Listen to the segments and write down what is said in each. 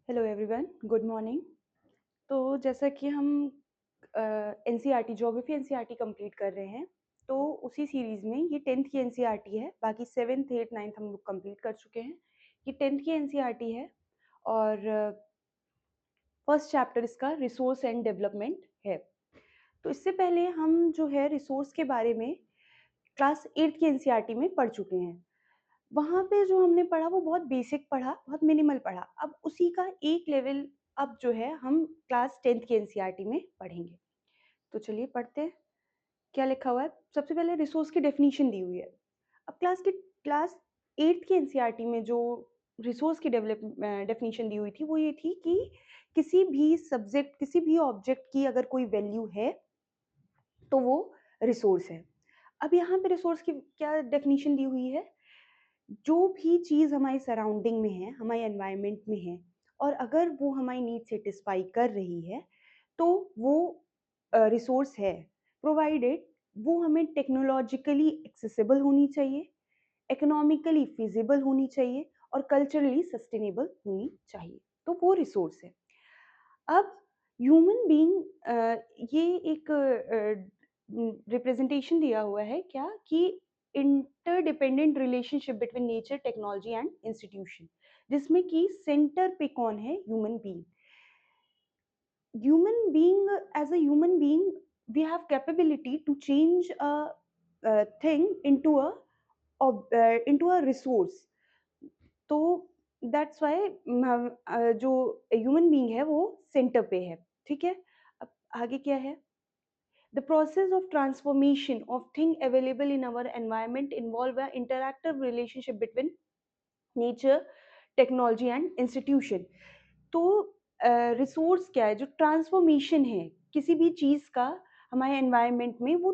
Hello everyone, good morning. तो जैसा कि हम एनसीईआरटी ज्योग्राफी एनसीईआरटी कंप्लीट कर रहे हैं, तो उसी सीरीज़ में ये 10th की एनसीईआरटी है। बाकी 7th 8th 9th हम लोग कंप्लीट कर चुके हैं। ये 10th की एनसीईआरटी है और फर्स्ट चैप्टर इसका रिसोर्स एंड डेवलपमेंट है। तो इससे पहले हम जो है रिसोर्स के बारे में क्लास 8th की एनसीईआरटी में पढ़ चुके हैं। वहाँ पे जो हमने पढ़ा वो बहुत बेसिक पढ़ा, बहुत मिनिमल पढ़ा। अब उसी का एक लेवल अब जो है हम क्लास 10th की एनसीईआरटी में पढ़ेंगे। तो चलिए पढ़ते हैं, क्या लिखा हुआ है। सबसे पहले रिसोर्स की डेफिनेशन दी हुई है। अब क्लास 8th की एनसीईआरटी में जो रिसोर्स की डेफिनेशन दी हुई थी वो ये थी कि किसी भी सब्जेक्ट, किसी भी ऑब्जेक्ट की अगर कोई वैल्यू है तो वो रिसोर्स है। अब यहाँ पे रिसोर्स की क्या डेफिनेशन दी हुई है? जो भी चीज़ हमारी सराउंडिंग में है, हमारे एनवायरनमेंट में है और अगर वो हमारी नीड सेटिस्फाई कर रही है, तो वो रिसोर्स है, प्रोवाइडेड वो हमें टेक्नोलॉजिकली एक्सेसिबल होनी चाहिए, इकोनॉमिकली फिजिबल होनी चाहिए और कल्चरली सस्टेनेबल होनी चाहिए, तो वो रिसोर्स है। अब ह्यूमन बीइंग ये एक रिप्रेजेंटेशन दिया हुआ है क्या कि interdependent relationship between nature, technology and institution, जिसमें कि सेंटर पे कौन है? Human being. As a human being, we have capability to change a thing into a resource. तो दैट्स वाई जो ह्यूमन बीइंग है वो सेंटर पे है। ठीक है, अब आगे क्या है? The process of transformation of thing available in our environment involve an interactive relationship between nature, technology and institution. तो रिसोर्स क्या है? जो ट्रांसफॉर्मेशन है किसी भी चीज़ का हमारे एनवायरनमेंट में, वो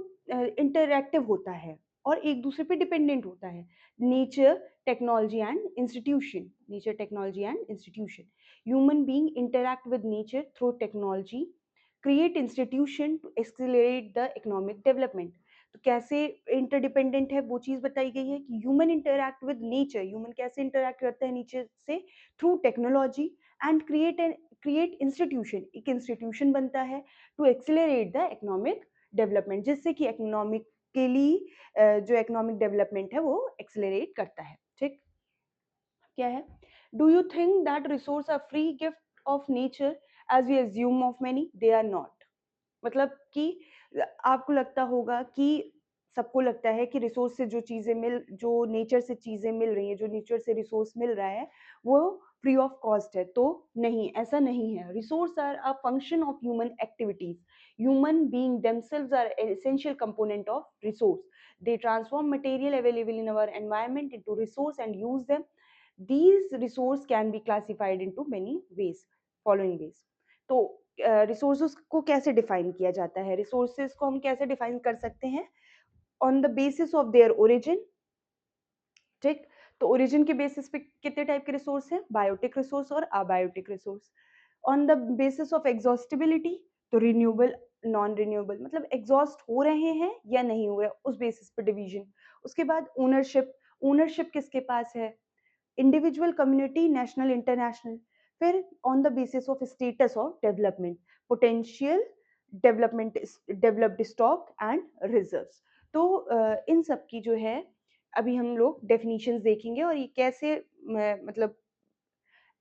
इंटरैक्टिव होता है और एक दूसरे पे डिपेंडेंट होता है। Nature, technology and institution, nature, technology and institution. Human being interact with nature through technology, create institution to accelerate the economic development. तो कैसे इंटरडिपेंडेंट है वो चीज़ बताई गई है कि human interact with nature, human कैसे इंटरैक्ट करता है नेचर से? Through technology and create institution, एक इंस्टीट्यूशन बनता है to accelerate the economic development, जिससे कि इकोनॉमिकली जो इकोनॉमिक डेवलपमेंट है वो एक्सेलरेट करता है। ठीक, क्या है? Do you think that resource are free gift of nature as we assume of many? They are not. मतलब कि आपको लगता होगा कि सबको लगता है कि रिसोर्स से जो नेचर से चीज़ें मिल रही हैं, जो नेचर से रिसोर्स मिल रहा है, वो फ्री ऑफ कॉस्ट है। तो नहीं, ऐसा नहीं है। Resource are a function of human activities. Human being themselves are essential component of resource. They transform material available in our environment into resource and use them. These resource can be classified into many ways, following ways. तो resources को कैसे define किया जाता है? Resources को हम कैसे define कर सकते हैं? On the basis of there origin. ठीक, तो ओरिजिन के बेसिस पे कितने टाइप के रिसोर्स हैं? बायोटिक रिसोर्स और abiotic resource. On the basis of exhaustibility, तो रिन्यूएबल, नॉन रिन्यूएबल, मतलब एग्जॉस्ट हो रहे हैं या नहीं हो रहे, उस बेसिस पे डिवीजन। उसके बाद ओनरशिप, ओनरशिप किसके पास है? Individual, community, national, international. फिर on the basis of status of development, potential development, developed stock and reserves. तो इन सब की जो है अभी हम लोग डेफिनेशंस देखेंगे और ये कैसे मतलब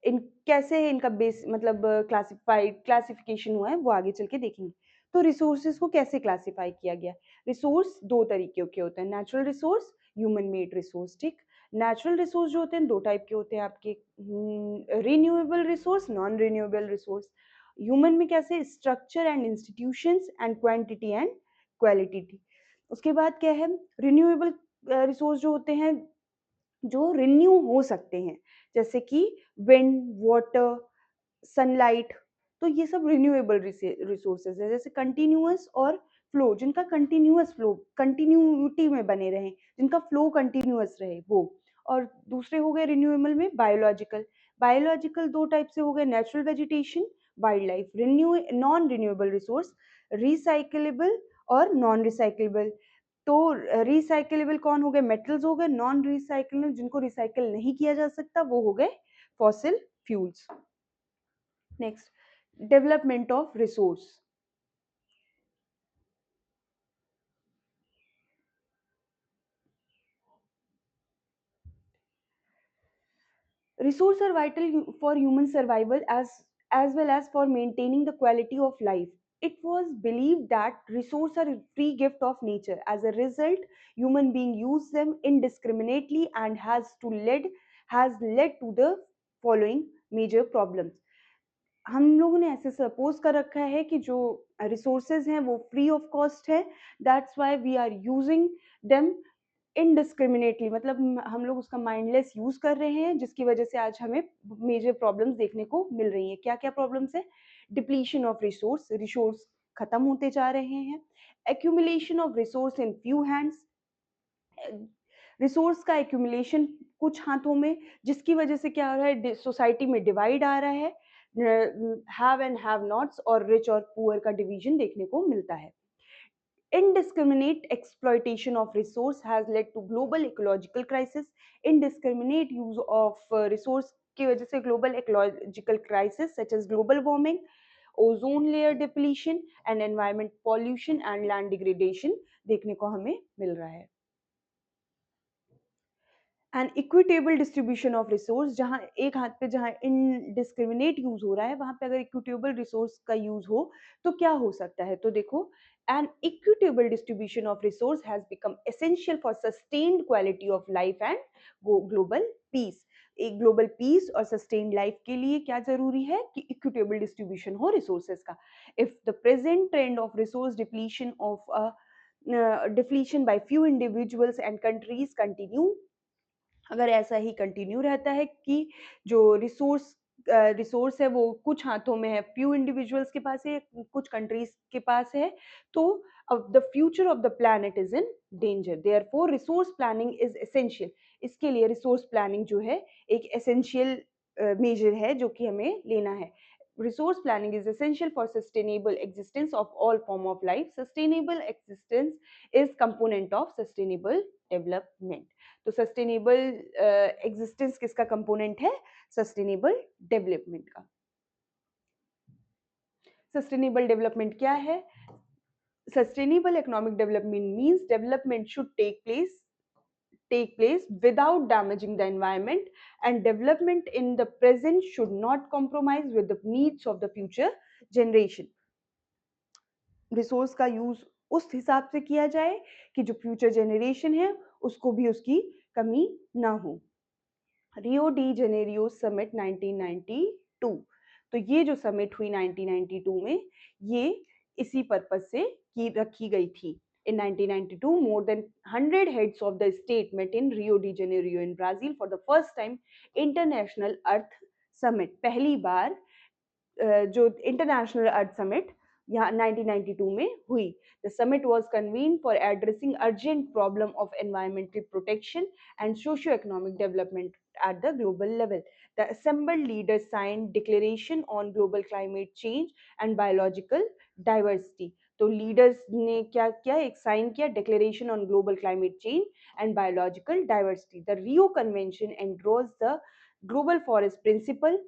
इन कैसे इनका बेस मतलब क्लासिफिकेशन हुआ है वो आगे चल के देखेंगे। तो रिसोर्सेज को कैसे क्लासिफाई किया गया? रिसोर्स दो तरीके के होते हैं, natural resource, human made resource. ठीक, नेचुरल रिसोर्स जो होते हैं दो टाइप के होते हैं आपके, renewable resource, non renewable resource. Human में कैसे? Structure and institutions and quantity and quality. उसके बाद क्या है? रिन्यूएबल रिसोर्स जो होते हैं जो रिन्यू हो सकते हैं, जैसे कि विंड, वाटर, सनलाइट। तो ये सब रिन्यूएबल रिसोर्सेज है। जैसे कंटिन्यूअस और फ्लो, जिनका कंटिन्यूअस फ्लो, कंटिन्यूटी में बने रहें, जिनका फ्लो कंटिन्यूअस रहे, वो। और दूसरे हो गए रिन्यूएबल में बायोलॉजिकल। बायोलॉजिकल दो टाइप से हो गए, natural vegetation, wild life. Non renewable resource, recyclable और नॉन रिसाइकलेबल। तो रिसाइकलेबल कौन हो गए? मेटल्स हो गए। नॉन रिसाइकलेबल, जिनको रिसाइकल नहीं किया जा सकता, वो हो गए fossil fuels. Next, development of resource. Resources are vital for human survival as well as for maintaining the quality of life. It was believed that resources are a free gift of nature. As a result, human being use them indiscriminately and has led to the following major problems. हम लोगों ने ऐसे suppose कर रखा है कि जो resources हैं वो फ्री ऑफ कॉस्ट है, that's why we are using them indiscriminately, मतलब हम लोग उसका माइंडलेस यूज कर रहे हैं, जिसकी वजह से आज हमें मेजर प्रॉब्लम्स देखने को मिल रही हैं. क्या क्या प्रॉब्लम्स है? डिप्लीशन ऑफ रिसोर्स, रिसोर्स खत्म होते जा रहे हैं. Accumulation of resource in few hands, resource का एक्यूमुलेशन कुछ हाथों में, जिसकी वजह से क्या हो रहा है, सोसाइटी में डिवाइड आ रहा है, हैव एंड हैव नॉट्स और रिच और पुअर का डिवीजन देखने को मिलता है. Indiscriminate exploitation of resource has led to global ecological crisis. Indiscriminate use of resource की वजह से global ecological crisis such as global warming, ozone layer depletion and environment pollution and land degradation देखने को हमें मिल रहा है. And equitable distribution of resource, जहाँ एक हाथ पे जहाँ इनडिस्क्रिमिनेट यूज हो रहा है, वहां पे अगर इक्विटेबल रिसोर्स का यूज हो तो क्या हो सकता है? तो देखो, an equitable distribution of resource has become essential for sustained quality of life and global peace. एक ग्लोबल पीस और सस्टेन्ड लाइफ के लिए क्या जरूरी है कि इक्विटेबल डिस्ट्रीब्यूशन हो रिसोर्सेज का. If the present trend of resource depletion of depletion by few individuals and countries continue, अगर ऐसा ही कंटिन्यू रहता है कि जो रिसोर्स है वो कुछ हाथों में है, फ्यू इंडिविजुअल्स के पास है, कुछ कंट्रीज के पास है, तो the future of the planet is in danger. Therefore resource planning is essential. इसके लिए रिसोर्स प्लानिंग जो है एक एसेंशियल मेजर है जो कि हमें लेना है. Resource planning is essential for sustainable existence of all form of life. Sustainable existence is component of sustainable development. तो सस्टेनेबल एग्जिस्टेंस किसका कंपोनेंट है? सस्टेनेबल डेवलपमेंट का. सस्टेनेबल डेवलपमेंट क्या है? Sustainable economic development means development should take place without damaging the environment, and development in the present should not compromise with the needs of the future generation. Resource का use उस हिसाब से किया जाए कि जो फ्यूचर जनरेशन है उसको भी उसकी कमी ना हो. रियो डी जेनेरियो समिट 1992, तो ये जो समिट हुई 1992 में, ये इसी पर्पस से रखी गई थी. In 1992, more than 100 heads of the state met in Rio de Janeiro in Brazil for the first time. International Earth Summit, पहली बार जो इंटरनेशनल अर्थ समिट यहाँ 1992 में हुई. The summit was convened for addressing urgent problem of environmental protection and socio-economic development at the global level. The assembled leaders signed declaration on global climate change and biological diversity. तो leaders ने क्या किया? एक sign किया declaration on global climate change and biological diversity. The Rio convention endorse the global forest principle.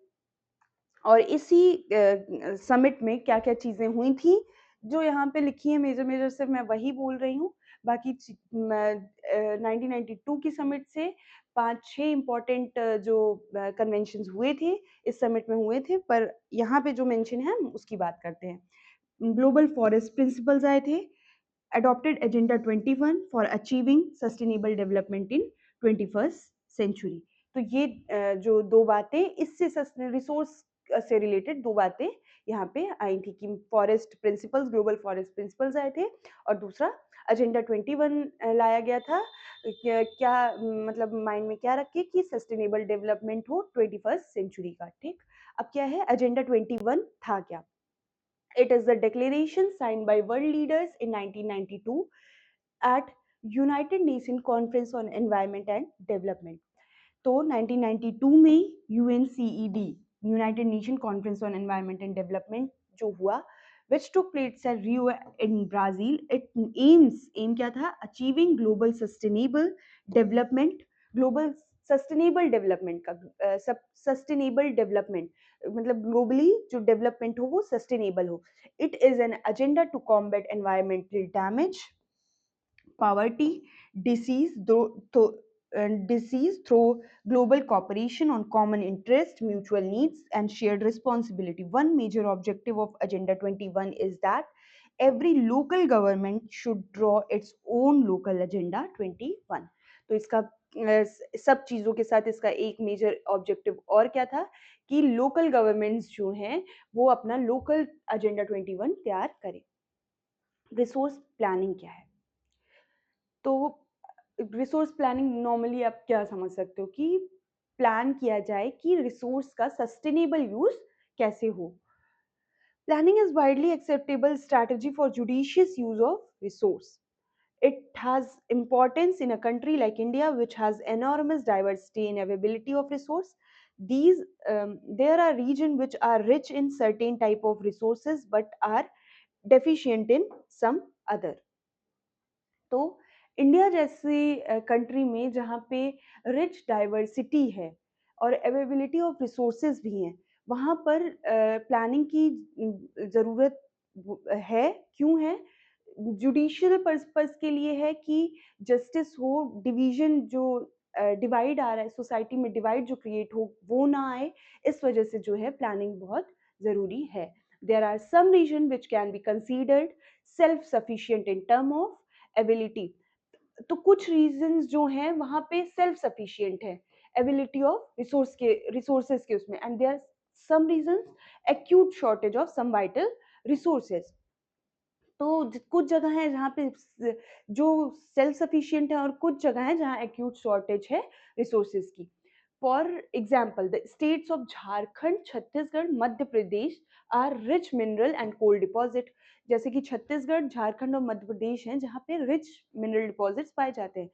और इसी summit में क्या क्या चीजें हुई थी जो यहाँ पे लिखी है मेजर मेजर, सिर्फ मैं वही बोल रही हूँ. बाकी 1992 की समिट से 5-6 इम्पोर्टेंट जो कन्वेंशंस हुए थे इस समिट में हुए थे, पर यहाँ पे जो मेंशन है हम उसकी बात करते हैं. ग्लोबल फॉरेस्ट प्रिंसिपल्स आए थे. adopted agenda 21 for achieving sustainable development in 21st century. तो ये जो दो बातें इससे रिसोर्स से रिलेटेड दो बातें यहाँ पे आई थी कि forest principles, global forest principles आए थे, और दूसरा एजेंडा 21 लाया गया था. क्या मतलब माइंड में क्या रखे कि सस्टेनेबल डेवलपमेंट हो 21st सेंचुरी का. ठीक, अब क्या है एजेंडा 21 था क्या? It is the declaration signed by world leaders in 1992 at United Nations Conference on Environment and Development. तो 1992 में UNCED, United Nations Conference on Environment and Development जो हुआ, which took place at Rio in Brazil. It aim क्या था? Achieving global sustainable development. Global sustainable development का, sustainable development मतलब globally जो development हो वो सस्टेनेबल हो। It is an agenda to combat environmental damage, poverty, disease, disease through global cooperation on common interest, mutual needs, and shared responsibility. One major objective of Agenda 21 is that every local government should draw its own local Agenda 21. तो इसका सब चीज़ों के साथ इसका एक major objective और क्या था कि लोकल गवर्नमेंट्स जो हैं वो अपना लोकल एजेंडा 21 तैयार करें। रिसोर्स प्लानिंग क्या है? तो रिसोर्स प्लानिंग नॉर्मली आप क्या समझ सकते हो कि प्लान किया जाए कि रिसोर्स का सस्टेनेबल यूज कैसे हो। Planning is widely acceptable strategy for judicious use of resource. It has importance in a country like India, which has enormous diversity in availability of resource. These there are regions which are rich in certain type of resources but are deficient in some other. तो India जैसी country में जहाँ पे rich diversity है और availability of resources भी हैं, वहाँ पर प्लानिंग की ज़रूरत है। क्यों है? जुडिशियल पर्पस के लिए है कि जस्टिस हो, डिवीजन जो डिवाइड आ रहा है सोसाइटी में, डिवाइड जो क्रिएट हो वो ना आए, इस वजह से जो है प्लानिंग बहुत ज़रूरी है। There are some region which can be considered self sufficient in term of ability. तो कुछ रीजंस जो हैं वहां पे सेल्फ सफिशिएंट है एबिलिटी ऑफ रिसोर्सेज के उसमें, and there some regions acute shortage of some vital resources. तो कुछ जगह है जहाँ पे जो सेल्फ सफिशिएंट है और कुछ जगह है जहाँ एक्यूट शॉर्टेज है रिसोर्सेज की। For example the states of Jharkhand, Chhattisgarh, Madhya Pradesh are rich mineral and coal deposit. जैसे कि छत्तीसगढ़, झारखंड और मध्य प्रदेश हैं जहाँ पे रिच मिनरल डिपॉजिट्स पाए जाते हैं।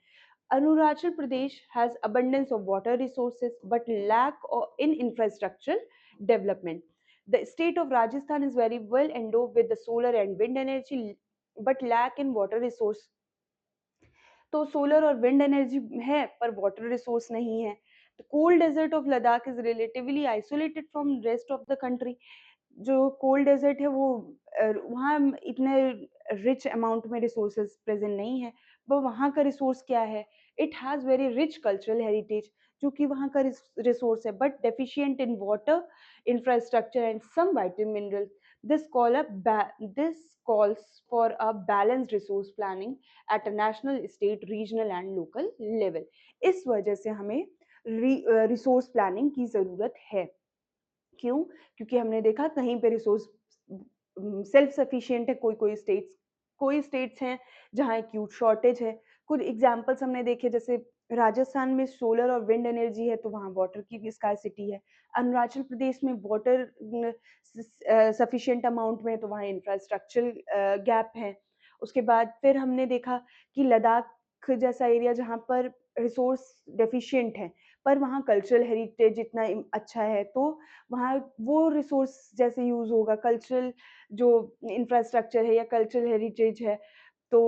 Arunachal Pradesh has abundance of water resources but lack in infrastructural development. The state of Rajasthan is very well endowed with the solar and wind energy but lack in water resource. तो solar और wind energy है पर water resource नहीं है। The cold desert of Ladakh is relatively isolated from rest of the country. जो cold desert है वो वहाँ इतने रिच अमाउंट में रिसोर्सेज प्रेजेंट नहीं है। वो वहाँ का रिसोर्स क्या है? It has very rich cultural heritage जो कि वहाँ का रिसोर्स है, but deficient in water, infrastructure and some vital minerals. This calls for a balanced resource planning at a national, state, regional and local level. इस वजह से हमें resource planning की ज़रूरत है। क्यों? क्योंकि हमने देखा कहीं पे रिसोर्स सेल्फ सफिशिएंट है, कोई स्टेट्स हैं जहाँ एक्यूट शॉर्टेज है। कुछ एग्जांपल्स हमने देखे, जैसे राजस्थान में सोलर और विंड एनर्जी है तो वहाँ वाटर की भी स्कार्सिटी है। अरुणाचल प्रदेश में वाटर सफिशिएंट अमाउंट में है तो वहाँ इंफ्रास्ट्रक्चरल गैप है। उसके बाद फिर हमने देखा कि लद्दाख जैसा एरिया जहाँ पर रिसोर्स डेफिशिएंट है पर वहाँ कल्चरल हेरिटेज इतना अच्छा है, तो वहाँ वो रिसोर्स जैसे यूज़ होगा, कल्चरल जो इंफ्रास्ट्रक्चर है या कल्चरल हेरिटेज है, तो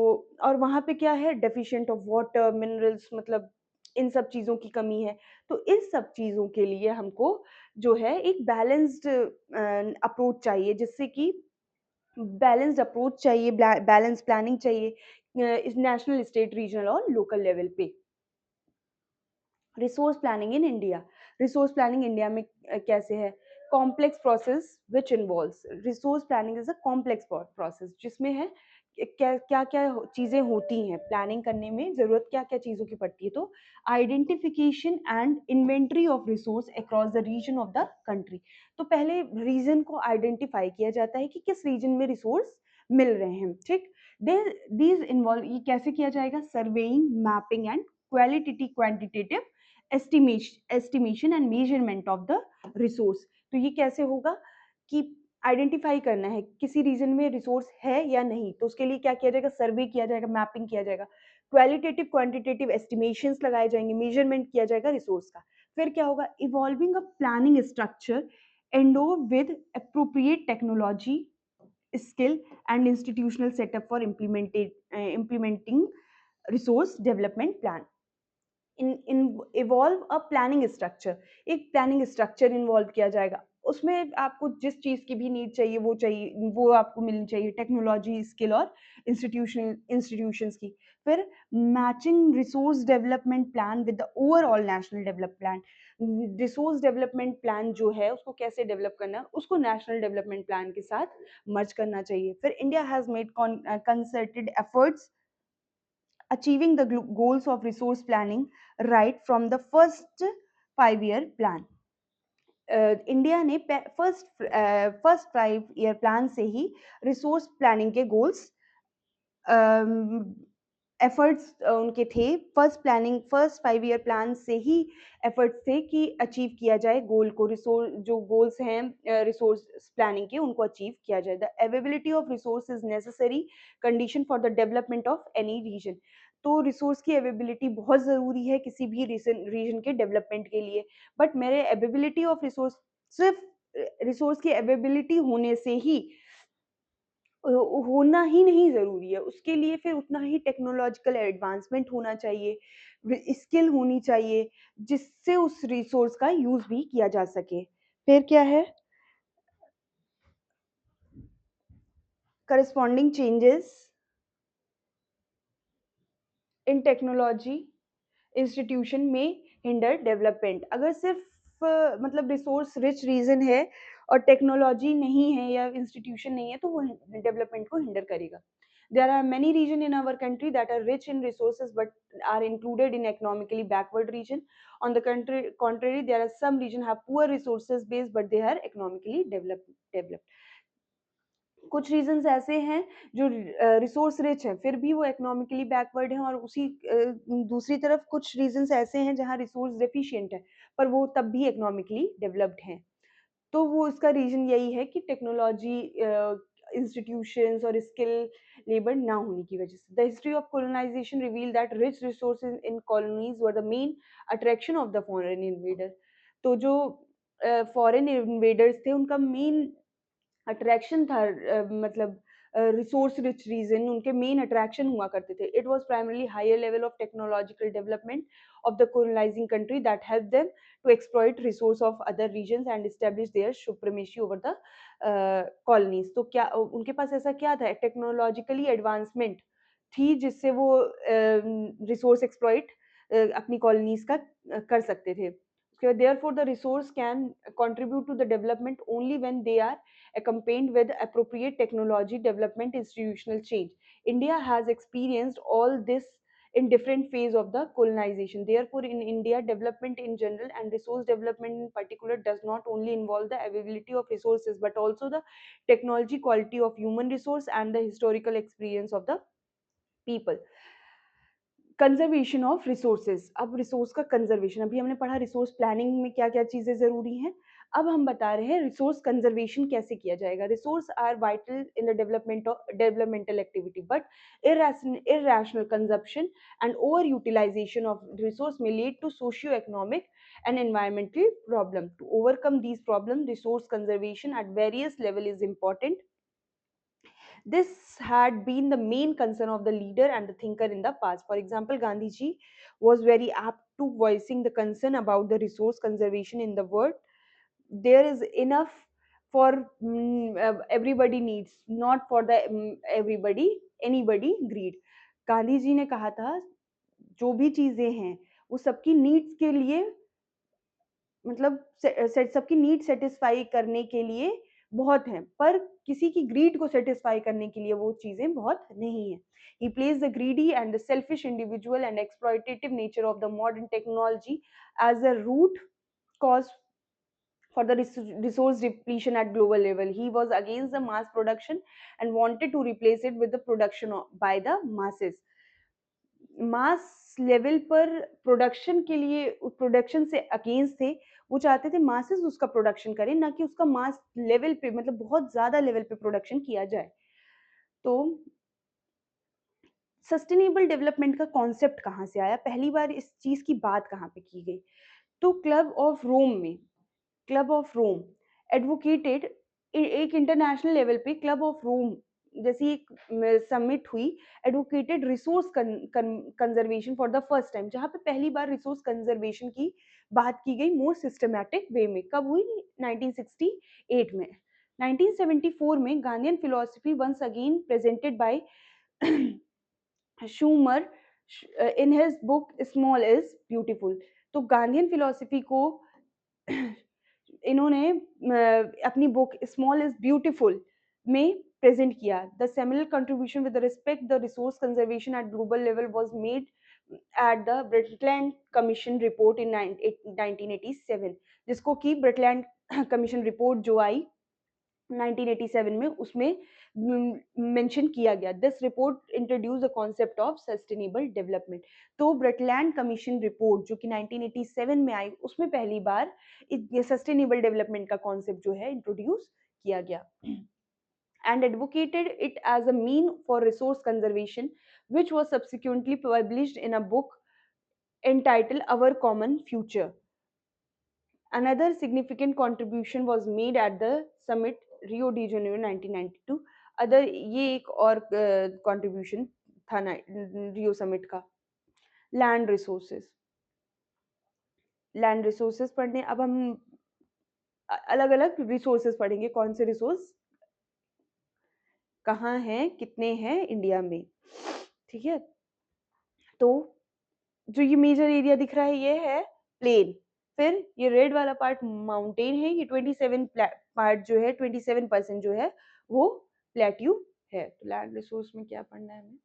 और वहाँ पे क्या है डेफिशिएंट ऑफ वाटर, मिनरल्स, मतलब इन सब चीज़ों की कमी है। तो इस सब चीज़ों के लिए हमको जो है एक बैलेंस्ड अप्रोच चाहिए, जिससे कि बैलेंस्ड अप्रोच चाहिए, बैलेंस प्लानिंग चाहिए नेशनल, स्टेट, रीजनल और लोकल लेवल पे। Resource planning in India. Resource planning India में कैसे है? Complex process which involves, resource planning is a complex process जिसमें है क्या क्या क्या चीज़ें होती हैं प्लानिंग करने में, ज़रूरत क्या क्या चीज़ों की पड़ती है। तो identification and inventory of resource across the region of the country. तो पहले रीजन को आइडेंटिफाई किया जाता है कि किस रीजन में रिसोर्स मिल रहे हैं, ठीक। दीज इन्वॉल्व, ये कैसे किया जाएगा? Surveying, mapping and qualitative quantitative estimation and measurement of the resource. तो ये कैसे होगा कि आइडेंटिफाई करना है किसी रीजन में रिसोर्स है या नहीं, तो उसके लिए क्या किया जाएगा? सर्वे किया जाएगा, मैपिंग किया जाएगा, क्वालिटेटिव क्वांटिटेटिव एस्टिमेशंस लगाए जाएंगे, मेजरमेंट किया जाएगा रिसोर्स का। फिर क्या होगा? Evolving a planning structure endo with appropriate technology, skill and institutional setup for implementing resource development plan. Evolve a planning structure, एक प्लानिंग स्ट्रक्चर इन्वॉल्व किया जाएगा। उसमें आपको जिस चीज़ की भी नीड चाहिए, वो आपको मिलनी चाहिए, टेक्नोलॉजी, स्किल और इंस्टीट्यूशंस की। फिर matching resource development plan with the overall national develop plan. Resource development plan जो है उसको कैसे डेवलप करना है, उसको नेशनल डेवलपमेंट प्लान के साथ मर्ज करना चाहिए। फिर India has made concerted efforts achieving the goals of resource planning right from the first 5 year plan. India ने फर्स्ट 5 year प्लान से ही रिसोर्स प्लानिंग के गोल्स एफर्ट्स उनके थे। फर्स्ट 5 year प्लान से ही एफर्ट्स थे कि अचीव किया जाए गोल को, रिसोर्स जो गोल्स हैं रिसोर्स प्लानिंग के, उनको अचीव किया जाए। The availability of resource is necessary condition for the development of any region. तो रिसोर्स की अवेलेबिलिटी बहुत ज़रूरी है किसी भी रीजन के डेवलपमेंट के लिए। बट मेरे अवेलेबिलिटी ऑफ रिसोर्स, सिर्फ रिसोर्स की अवेलेबिलिटी होने से ही होना ही नहीं ज़रूरी है, उसके लिए फिर उतना ही टेक्नोलॉजिकल एडवांसमेंट होना चाहिए, स्किल होनी चाहिए, जिससे उस रिसोर्स का यूज़ भी किया जा सके। फिर क्या है, corresponding changes in technology institution में हिंडर डेवलपमेंट। अगर सिर्फ मतलब रिसोर्स रिच रीजन है और टेक्नोलॉजी नहीं है या इंस्टीट्यूशन नहीं है, तो वो डेवलपमेंट को हिंडर करेगा। There are many regions in our country that are rich in resources but are included in economically backward region. On the contrary, there are some regions have poor resources base but they are economically developed. कुछ reasons ऐसे हैं जो resource rich हैं फिर भी वो economically backward हैं, और उसी दूसरी तरफ कुछ रीजंस ऐसे हैं जहाँ रिसोर्स डेफिशिएंट है पर वो तब भी इकोनॉमिकली डेवलप्ड हैं। तो वो उसका रीजन यही है कि टेक्नोलॉजी, इंस्टीट्यूशंस और स्किल लेबर ना होने की वजह से। The history of colonization reveal that rich resources in colonies were the main attraction of the foreign invader. तो जो फॉरेन इन्वेडर्स थे उनका मेन अट्रैक्शन था, मतलब रिसोर्स रिच रीजन उनके मेन अट्रैक्शन हुआ करते थे। It was primarily higher level of technological development of the colonizing country that helped them to exploit resource of other regions and establish their supremacy over the colonies। तो क्या उनके पास ऐसा क्या था, टेक्नोलॉजिकली एडवांसमेंट थी जिससे वो रिसोर्स एक्सप्लॉइट अपनी कॉलोनीज का कर सकते थे। therefore the resource can contribute to the development only when they are accompanied with appropriate technology development, institutional change. India has experienced all this in different phase of the colonization. Therefore, in India, development in general and resource development in particular does not only involve the availability of resources but also the technology, quality of human resource and the historical experience of the people. Conservation of resources. अब resource का conservation, अभी हमने पढ़ा resource planning में क्या क्या चीजें जरूरी हैं, अब हम बता रहे हैं रिसोर्स कंजर्वेशन कैसे किया जाएगा। Resource are vital in the development of developmental activity but irrational consumption and over utilization of resource may lead to socio economic and environmental problem. To overcome these problems, resource conservation at various level is important. This had been the main concern of the leader and the thinker in the past. For example, Gandhi ji was very apt to voicing the concern about the resource conservation in the world. There is enough for everybody needs, not for the everybody anybody greed. Gandhi ji ने कहा था जो भी चीजें हैं वो सबकी needs के लिए, मतलब सबकी नीड सेटिस्फाई करने के लिए बहुत हैं, पर किसी की ग्रीड को सेटिस्फाई करने के लिए वो चीजें बहुत नहीं है। He placed the greedy and the selfish individual and exploitative nature of the modern technology as a root cause for the resource depletion at global level. He was against the mass production and wanted to replace it with the production by the masses. Mass level पर production के लिए, production से against थे, वो चाहते थे masses उसका production करें, ना कि उसका मास लेवल पे, मतलब बहुत ज्यादा लेवल पे प्रोडक्शन किया जाए। तो सस्टेनेबल डेवलपमेंट का कॉन्सेप्ट कहाँ से आया, पहली बार इस चीज की बात कहाँ पे की गई, तो क्लब ऑफ रोम में, क्लब ऑफ रोम एडवोकेटेड, एक इंटरनेशनल लेवल पे क्लब ऑफ रोम जैसी एक समिट हुई, advocated resource conservation for the first time, जहाँ पे पहली बार रिसोर्स कंजर्वेशन की बात की गई मोर सिस्टमैटिक वे में। कब हुई? 1968 में। 1974 में Gandhian philosophy once again presented by Schumer in his book small is beautiful. तो गांधीयन फिलोसफी को इन्होंने अपनी बुक स्मॉल इज ब्यूटीफुल में प्रेजेंट किया। The seminal contribution with respect the resource conservation at global level was made at the Brundtland commission report in 1987, जिसको कि ब्रिटलैंड commission report जो आई 1987 में, उसमें मेंशन किया गया। This report introduce the concept of sustainable development. तो ब्रिटलैंड commission report जो कि 1987 में आई, उसमें पहली बार सस्टेनेबल डेवलपमेंट का कॉन्सेप्ट जो है इंट्रोड्यूस किया गया, and advocated it as a mean for resource conservation, which was subsequently published in a book entitled Our Common Future. Another significant contribution was made at the summit Rio de Janeiro 1992. Other ये एक और contribution था Rio summit का। Land resources, land resources पढ़ने, अब हम अलग अलग रिसोर्सेज पढ़ेंगे, कौन से रिसोर्स कहाँ हैं, कितने हैं इंडिया में, ठीक है। तो जो ये मेजर एरिया दिख रहा है ये है प्लेन, फिर ये रेड वाला पार्ट माउंटेन है, ये 27 पार्ट जो है 27% जो है वो प्लेट्यू है। तो लैंड रिसोर्स में क्या पढ़ना है हमें?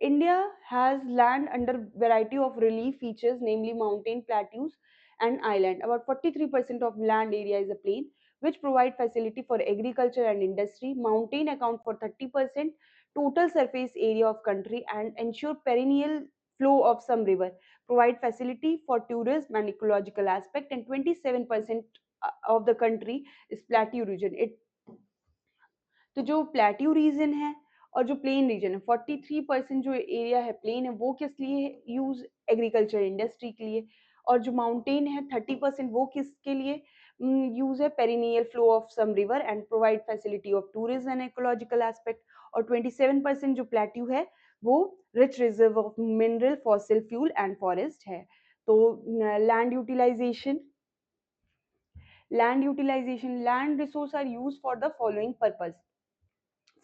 India has land under variety of relief features, namely mountain plateaus and island. About 43% of land area is a plain, which provide facility for agriculture and industry. Mountain account for 30% total surface area of country and ensure perennial flow of some river. Provide facility for tourism and ecological aspect, and 27% of the country is plateau region. It तो जो plateau region है और जो plain region है, 43% जो area है plane है, वो किस लिए यूज? एग्रीकल्चर इंडस्ट्री के लिए। और जो माउंटेन है 30% वो किसके लिए यूज है? Perennial flow of some river and provide facility of tourism and ecological aspect. और 27% जो प्लेट्यू है वो rich reserve of mineral, fossil fuel and forest है। तो land utilization, land resource are use for the following purpose: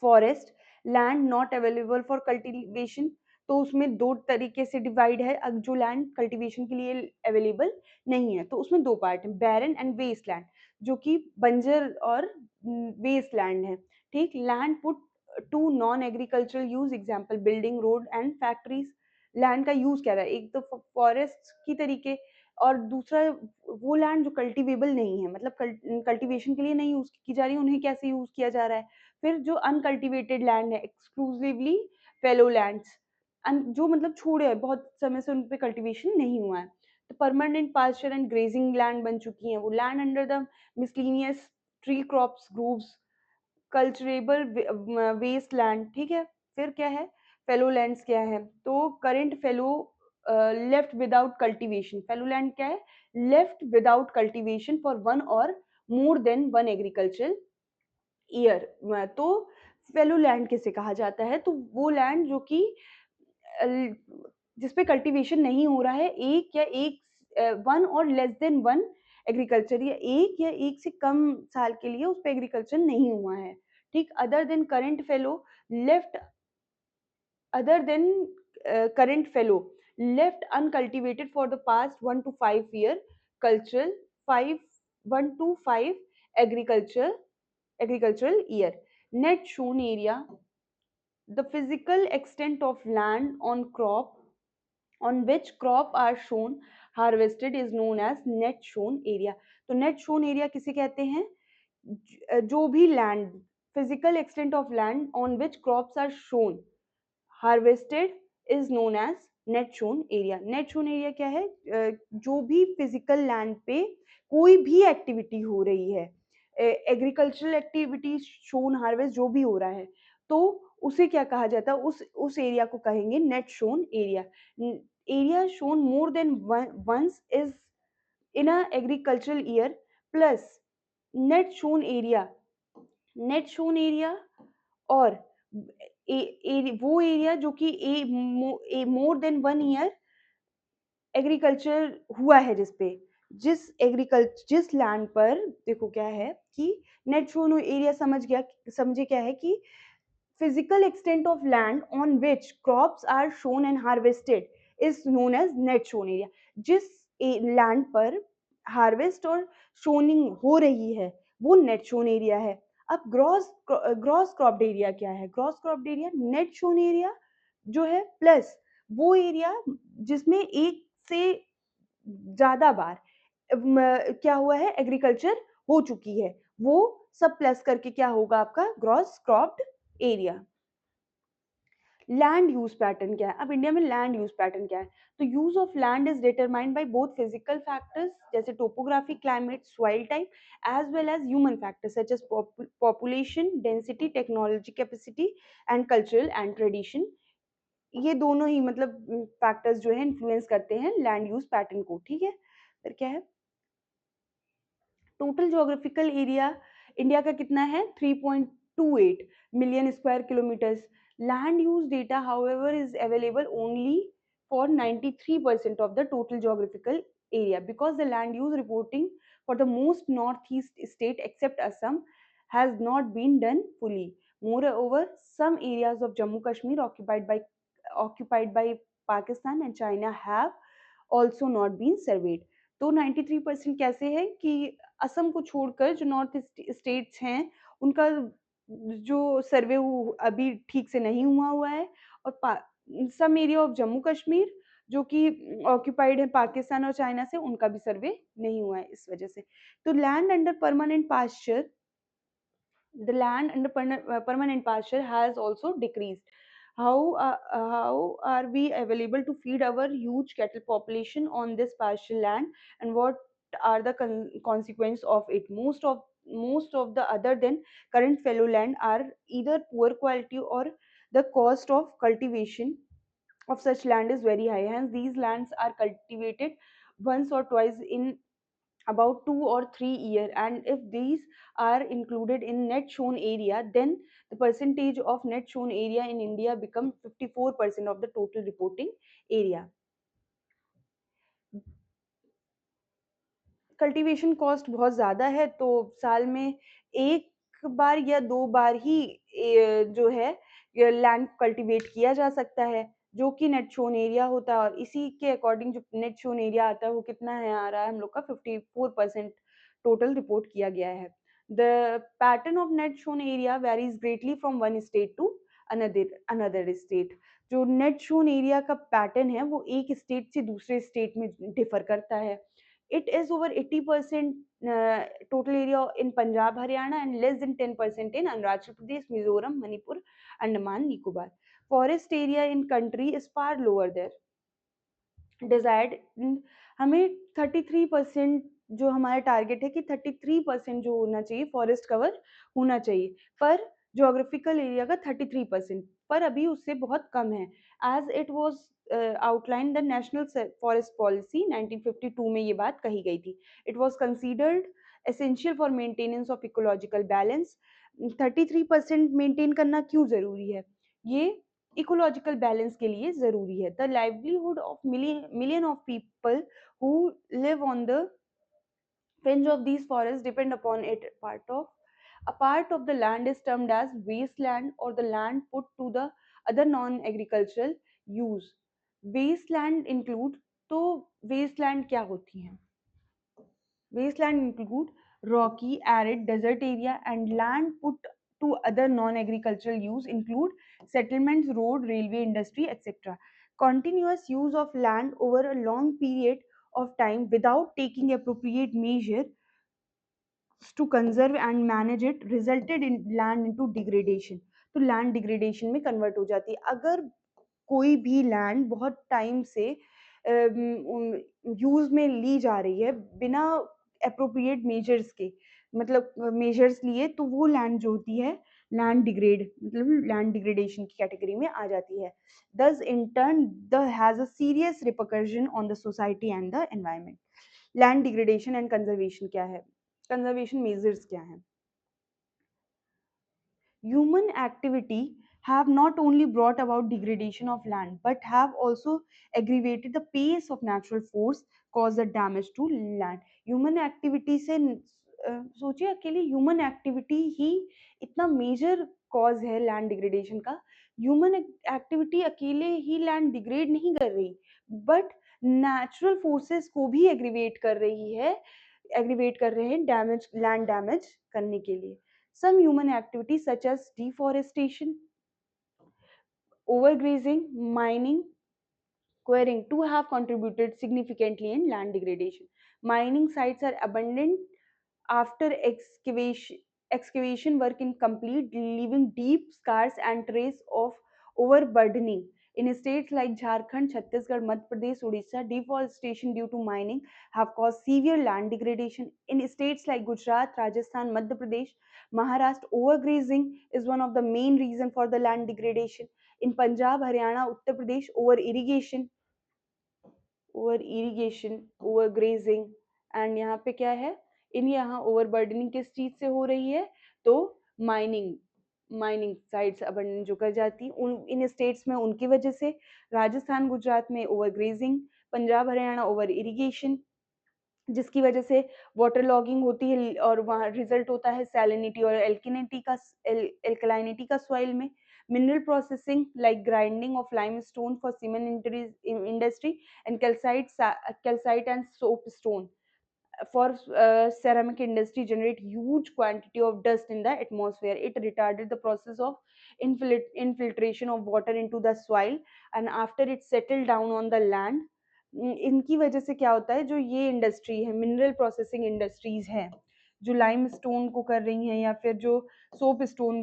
forest land not available for cultivation, तो उसमें दो तरीके से डिवाइड है। अब जो लैंड कल्टीवेशन के लिए अवेलेबल नहीं है तो उसमें दो पार्ट है, बैरन एंड वेस्ट लैंड, जो कि बंजर और वेस्ट लैंड है। ठीक, land put to non agricultural use, example building, road and factories. Land का यूज क्या रहा है? एक तो फॉरेस्ट की तरीके, और दूसरा वो लैंड जो कल्टीवेबल नहीं है, मतलब कल्टीवेशन के लिए नहीं यूज की जा रही है, उन्हें कैसे यूज किया जा रहा है। फिर जो अनकल्टिवेटेड लैंड है, एक्सक्लूसिवली फेलो लैंड्स, जो मतलब छोड़े हैं, बहुत समय से उन पे कल्टीवेशन नहीं हुआ है। तो permanent pasture and grazing land बन चुकी हैं वो। Land under the miscellaneous tree crops groves, culturable waste land, ठीक है। फिर क्या है? फेलो लैंड्स क्या है? तो current fallow left without cultivation, fallow land क्या है? Left without cultivation for one और more than one agricultural year. तो फेलो लैंड किसे कहा जाता है? तो वो लैंड जो कि जिसपे कल्टीवेशन नहीं हो रहा है, एक या एक वन और लेस देन वन एग्रीकल्चर, या एक से कम साल के लिए उस पे एग्रीकल्चर नहीं हुआ है। ठीक, other than current fallow left, other than current fellow left uncultivated for the past 1 to 5 year cultural 1 to 5 agricultural year. Net shown area, the physical extent of land on crop on which crop are shown harvested is known as net shown area. तो net shown area किसे कहते हैं? जो भी land, physical extent of land on which crops are sown harvested is known as net sown area. Net sown area क्या है? जो भी फिजिकल लैंड पे कोई भी एक्टिविटी हो रही है, एग्रीकल्चरल एक्टिविटी, शोन, हार्वेस्ट, जो भी हो रहा है, तो उसे क्या कहा जाता है? उस एरिया को कहेंगे net sown area. Area sown more than once is in a agricultural year plus net sown area और वो एरिया जो कि मोर देन 1 ईयर एग्रीकल्चर हुआ है जिस लैंड पर, देखो क्या है कि नेट शोन एरिया समझे क्या है कि physical extent of land on which crops are shown and harvested is known as net shown area। जिस लैंड पर हार्वेस्ट और शोनिंग हो रही है वो नेट शोन एरिया है। अब ग्रॉस क्रॉप्ड एरिया क्या है? Gross cropped area net sown area जो है प्लस वो एरिया जिसमें एक से ज्यादा बार क्या हुआ है, एग्रीकल्चर हो चुकी है, वो सब प्लस करके क्या होगा आपका gross cropped area. Land use pattern क्या है? अब इंडिया में लैंड यूज पैटर्न क्या है? तो use of land is determined by both physical factors जैसे topography, climate, soil type, as well as human factors such as population density, technology capacity and cultural and tradition. ये दोनों ही मतलब factors जो है influence करते हैं लैंड यूज पैटर्न को। ठीक है, फिर क्या है? टोटल ज्योग्राफिकल एरिया इंडिया का कितना है? 3.28 million square kilometres. Land use data however is available only for 93% of the total geographical area because the land use reporting for the most northeast state except Assam has not been done fully. Moreover, some areas of Jammu Kashmir occupied by Pakistan and China have also not been surveyed। तो 93% कैसे है कि असम को छोड़कर जो north states हैं उनका जो सर्वे अभी ठीक से नहीं हुआ है, और some area of Jammu Kashmir जो कि ऑक्यूपाइड है पाकिस्तान और चाइना से, उनका भी सर्वे नहीं हुआ है इस वजह से। तो land under permanent pasture, the land under permanent pasture has also decreased। How are we available to feed our huge cattle population on this pasture land, and what are the consequences of it? Most of the other than current fallow land are either poor quality or the cost of cultivation of such land is very high, hence these lands are cultivated once or twice in about 2 or 3 years, and if these are included in net shown area, then the percentage of net shown area in India become 54% of the total reporting area। Cultivation cost बहुत ज़्यादा है, तो साल में एक बार या 2 बार ही जो है लैंड कल्टीवेट किया जा सकता है, जो कि नेट शोन एरिया होता है। और इसी के अकॉर्डिंग जो नेट शोन एरिया आता है वो कितना है, आ रहा है हम लोग का 54% टोटल रिपोर्ट किया गया है। The pattern of net sown area varies greatly from one state to another state. जो नेट शोन एरिया का पैटर्न है वो एक स्टेट से दूसरे स्टेट में डिफर करता है। It is over 80% total area in Punjab, Haryana, and less than 10% in Arunachal Pradesh, Mizoram, Manipur, Andaman, Nicobar। Forest area in country is far lower there। Desired हमें 33% जो हमारा टारगेट है कि 33% जो होना चाहिए फॉरेस्ट कवर होना चाहिए, पर ज्योग्राफिकल एरिया का 33%, पर अभी उससे बहुत कम है। As it was outline the national forest policy 1952 में ये बात कही गई थी। It was considered essential for maintenance of ecological balance. 33% maintain करना क्यों जरूरी है? ये इकोलॉजिकल बैलेंस के लिए जरूरी है। The livelihood of million of people who live on the fringe of these forests depend upon it। A part of the land is termed as wasteland or the land put to the other non agricultural use। wasteland include, तो wasteland क्या होती हैं? Wasteland include rocky, arid, desert area, and land put to other non-agricultural use include settlements, road, railway, industry, etc. Continuous use of land over a long period of time without taking appropriate measure to conserve and manage it resulted in land into degradation। तो land degradation में convert हो जाती है। अगर कोई भी land बहुत time से यूज में ली जा रही है बिना अप्रोप्रिएट मेजर्स के, मतलब मेजर्स लिए, तो वो लैंड जो होती है लैंड डिग्रेड, मतलब लैंड डिग्रेडेशन की कैटेगरी में आ जाती है। दस in turn the has a serious repercussion on the society and the environment. Land degradation and conservation क्या है? कंजर्वेशन मेजर्स क्या है? Human activity have not only brought about degradation of land but have also aggravated the pace of natural force cause the damage to land. Human activity से सोचिए अकेले human activity ही इतना major cause है land degradation का. Human activity अकेले ही land degrade नहीं कर रही, बट नेचुरल फोर्सेस को भी एग्रीवेट कर रही है, एग्रीवेट कर रहे हैं डैमेज, लैंड डैमेज करने के लिए. Some human activities such as deforestation, overgrazing, mining, quarrying to have contributed significantly in land degradation. Mining sites are abundant after excavation work incomplete, leaving deep scars and trace of overburdening. In states like Jharkhand, Chhattisgarh, Madhya Pradesh, Odisha, deforestation due to mining have caused severe land degradation. In states like Gujarat, Rajasthan, Madhya Pradesh, Maharashtra, overgrazing is one of the main reasons for the land degradation. In Punjab, Haryana, Uttar Pradesh, over irrigation, overgrazing, and यहाँ पे क्या है, इन यहाँ ओवरबर्डनिंग किस चीज से हो रही है, तो माइनिंग, माइनिंग साइट्स अबंडन जो कर जाती उन इन स्टेट्स में उनकी वजह से. राजस्थान गुजरात में overgrazing, Punjab Haryana over irrigation, जिसकी वजह से वाटर लॉगिंग होती है और वहाँ रिजल्ट होता है सैलिनिटी और एल्कलाइनिटी का सॉइल में. Mineral processing like grinding of limestone for cement industry and calcite and soapstone for ceramic industry generate huge quantity of dust in the atmosphere. It retarded the process of infiltration of water into the soil, and after it settled down on the land. इनकी वजह से क्या होता है, जो ये industry है, mineral processing industries हैं, जो लाइम स्टोन को कर रही हैं, या फिर जो soap stone,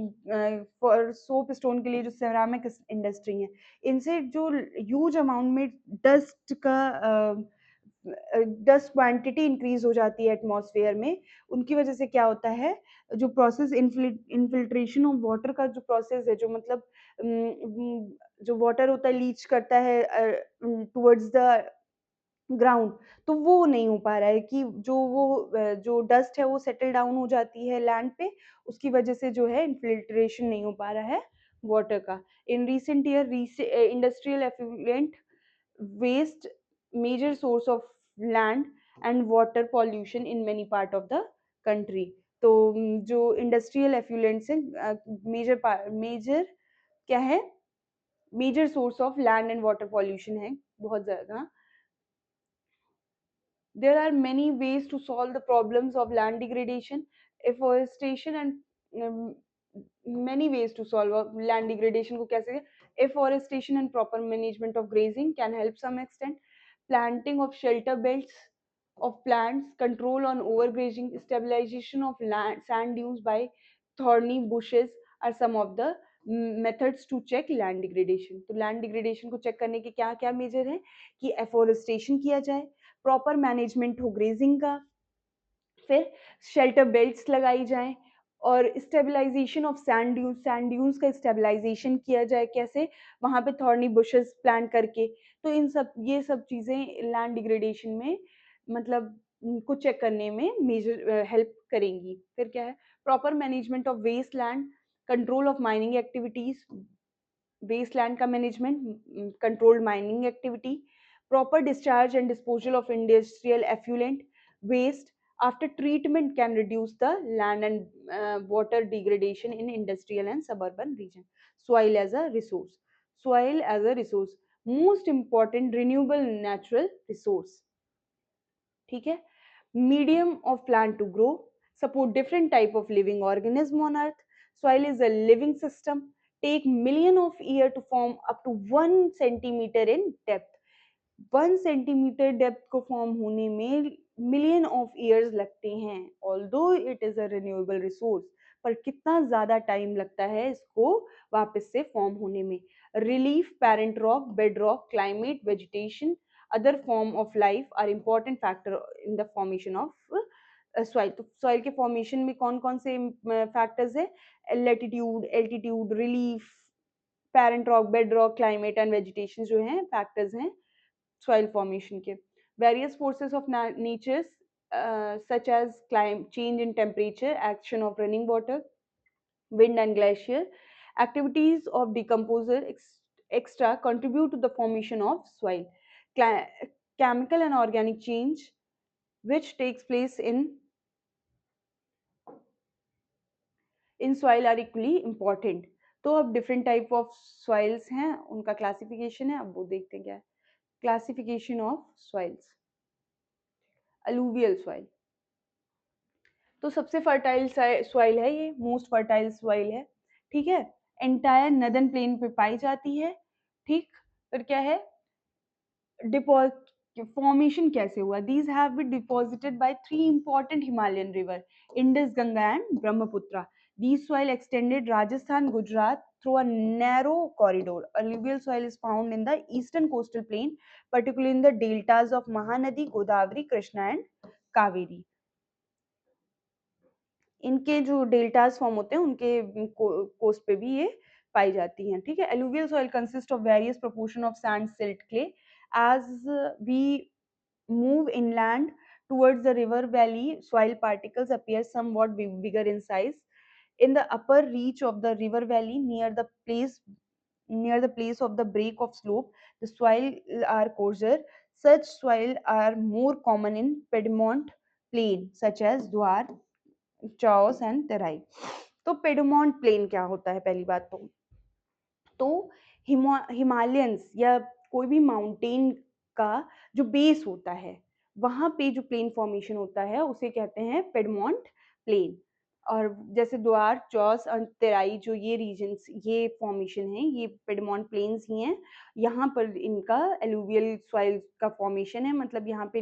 for soap stone के लिए जो सेरामिक इंडस्ट्री है, इनसे जो ह्यूज अमाउंट में डस्ट का डस्ट क्वांटिटी इंक्रीज हो जाती है एटमॉस्फेयर में. उनकी वजह से क्या होता है, जो प्रोसेस इनफिल्ट्रेशन ऑफ वाटर का जो प्रोसेस है, जो मतलब जो वाटर होता है लीच करता है टुवर्ड्स द ग्राउंड, तो वो नहीं हो पा रहा है, कि जो वो जो डस्ट है वो सेटल डाउन हो जाती है लैंड पे, उसकी वजह से जो है इनफिल्ट्रेशन नहीं हो पा रहा है वाटर का. In recent year industrial effluent waste major source of land and water pollution in many part of the country. तो जो इंडस्ट्रियल एफ्लुएंट्स है, मेजर क्या है, major source of land and water pollution है बहुत ज्यादा. There are many ways to solve the problems of land degradation, afforestation, and many ways to solve land degradation को कैसे. Afforestation and proper management of grazing can help some extent. Planting of shelter belts of plants, control on overgrazing, stabilization of land, sand dunes by thorny bushes are some of the methods to check land degradation. तो land degradation को check करने के क्या क्या major है, कि afforestation किया जाए, प्रॉपर मैनेजमेंट हो ग्रेजिंग का, फिर शेल्टर बेल्ट्स लगाई जाएं, और स्टेबलाइजेशन ऑफ सैंड ड्यून्स का स्टेबलाइजेशन किया जाए, कैसे, वहां पे थॉर्नी बुशेस प्लांट करके. तो इन सब ये सब चीजें लैंड डिग्रेडेशन में मतलब को चेक करने में मेजर हेल्प करेंगी. फिर क्या है, proper management of wasteland, control of mining activities, wasteland का management, controlled mining activity, proper discharge and disposal of industrial effluent waste after treatment can reduce the land and water degradation in industrial and suburban region. Soil as a resource, soil as a resource, most important renewable natural resource. ठीक है, medium of plant to grow, support different type of living organism on earth. Soil is a living system, take million of year to form up to 1 centimeter in depth. 1 centimetre depth को form होने में million of years लगते हैं. Although it is a renewable resource, पर कितना ज्यादा time लगता है इसको वापस से फॉर्म होने में. Relief, parent rock, bed rock, climate, vegetation, other form of life are important factor in the formation of soil. तो soil के formation में कौन कौन से factors है, latitude, altitude, relief, parent rock, bed rock, climate and vegetation जो हैं factors हैं soil formation के. Various forces of nature, such as change in temperature, action of running water, wind and glacier. Activities of decomposer extra contribute to the formation of soil. Cla- Chemical and organic change which takes place in soil are equally important. तो अब different type of soils हैं, उनका classification है, अब वो देखते हैं क्या है. Classification of soils. Alluvial soil. तो सबसे फर्टाइल सॉइल है ये, मोस्ट फर्टाइल सॉइल है, ठीक है. एंटायर नदर्न प्लेन पे पाई जाती है, ठीक. फिर क्या है, फॉर्मेशन कैसे हुआ. These have been deposited by three important Himalayan river, Indus, Ganga and Brahmaputra. These soil extended Rajasthan, Gujarat through a narrow corridor. Alluvial soil is found in the eastern coastal plain, particularly in the deltas of Mahanadi, Godavari, Krishna and Kaveri. इनके जो deltas form होते हैं उनके coast पे भी ये पाई जाती हैं, ठीक है. Alluvial soil consist of various proportion of sand, silt, clay. As we move inland towards the river valley, soil particles appear somewhat bigger in size. In the upper reach of the river valley, near the place of the break of slope, the soil are coarser. Such soil are more common in Piedmont plain, such as Dwar, chaos and Terai. तो पेडोमोंट plane क्या होता है, पहली बात तो Himalayans या कोई भी माउंटेन का जो बेस होता है वहां पे जो प्लेन फॉर्मेशन होता है उसे कहते हैं पेडमोंट प्लेन. और जैसे द्वार, चौस और तेराई जो ये रीजन्स, ये फॉर्मेशन है, ये पेडमोंट प्लेन्स ही हैं. यहाँ पर इनका एलुवियल सॉइल का फॉर्मेशन है, मतलब यहाँ पे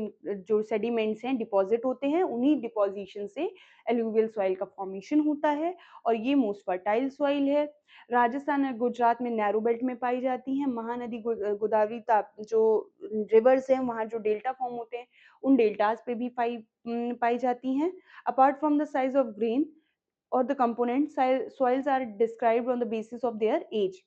जो सेडिमेंट्स हैं डिपॉजिट होते हैं, उन्हीं डिपोजिशन से एलुवियल सॉइल का फॉर्मेशन होता है. और ये मोस्ट फर्टाइल सॉइल है. राजस्थान और गुजरात में नैरो बेल्ट में पाई जाती हैं. महानदी, गोदावरी जो रिवर्स हैं वहाँ जो डेल्टा फॉर्म होते हैं उन डेल्टास पे भी पाई जाती हैं. Apart from the size of grain और the component, soils are described on the basis of their age.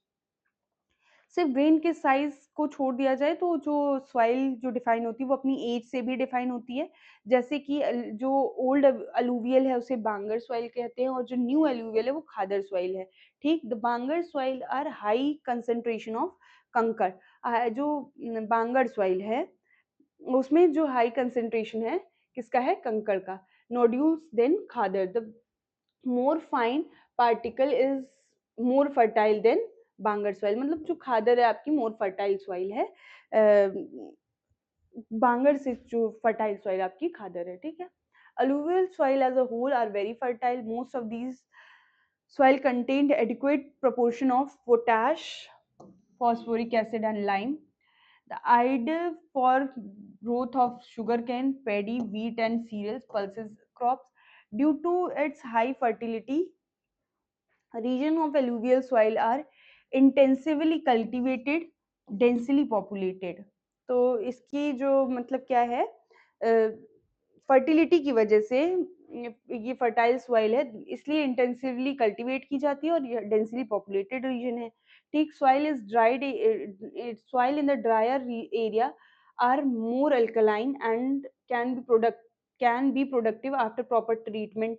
सिर्फ ग्रेन के साइज को छोड़ दिया जाए तो जो सॉइल जो डिफाइन होती है वो अपनी एज से भी डिफाइन होती है. जैसे कि जो ओल्ड अलूवियल है उसे बांगर सॉइल कहते हैं और जो न्यू अलूवियल है वो खादर सॉइल है, ठीक. The bhangar soil are high concentration of kankar. जो बांगर सॉइल है उसमें जो हाई कंसेंट्रेशन है किसका है, कंकर का. नोड्यूल्स देन खादर. The more fine particle is more fertile than bhangar soil. मतलब जो खादर है आपकी मोर फर्टाइल सॉइल है, बांगर से जो फर्टाइल सॉइल आपकी खादर है, ठीक है. alluvial soil as a whole are very fertile. Most of these soil contained adequate proportion of potash, phosphoric acid and lime. The ideal for growth of sugarcane, paddy, wheat and cereals, pulses crops. Due to its high fertility, region of alluvial soil are intensively cultivated, densely populated. तो इसकी जो मतलब क्या है, fertility की वजह से ये फर्टाइल सॉइल है इसलिए इंटेंसिवली कल्टीवेट की जाती है और ये डेंसली पॉपुलेटेड रीजन है, ठीक. Soil is dried, soil in the drier area are more alkaline and can be productive after proper treatment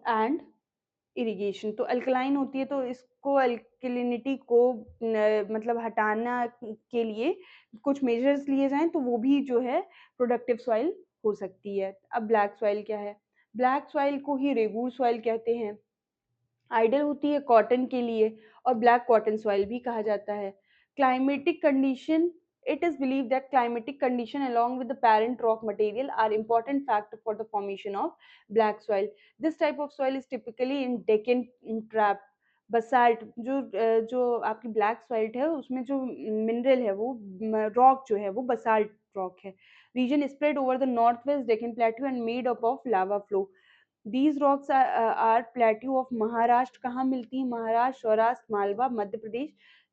and irrigation. तो अल्कलाइन होती है तो इसको अल्कलिनिटी को मतलब हटाना के लिए कुछ मेजर्स लिए जाएं तो वो भी जो है प्रोडक्टिव सॉइल हो सकती है. अब ब्लैक सॉइल क्या है, ब्लैक सॉइल को ही रेगूर सॉइल कहते हैं. आइडल होती है कॉटन के लिए और ब्लैक कॉटन सॉइल भी कहा जाता है. Climatic condition, it is believed that climatic condition along with the parent rock material are important factor for the formation of black soil. This type of soil is typically in Deccan trap. basalt जो आपकी black soil है उसमें जो mineral है वो rock जो है वो basalt rock है. Region spread over the northwest Deccan plateau and made up of lava flow. These rocks are plateau of Maharashtra. कहाँ मिलती है, Maharashtra, Saurashtra, Malwa, Madhya Pradesh,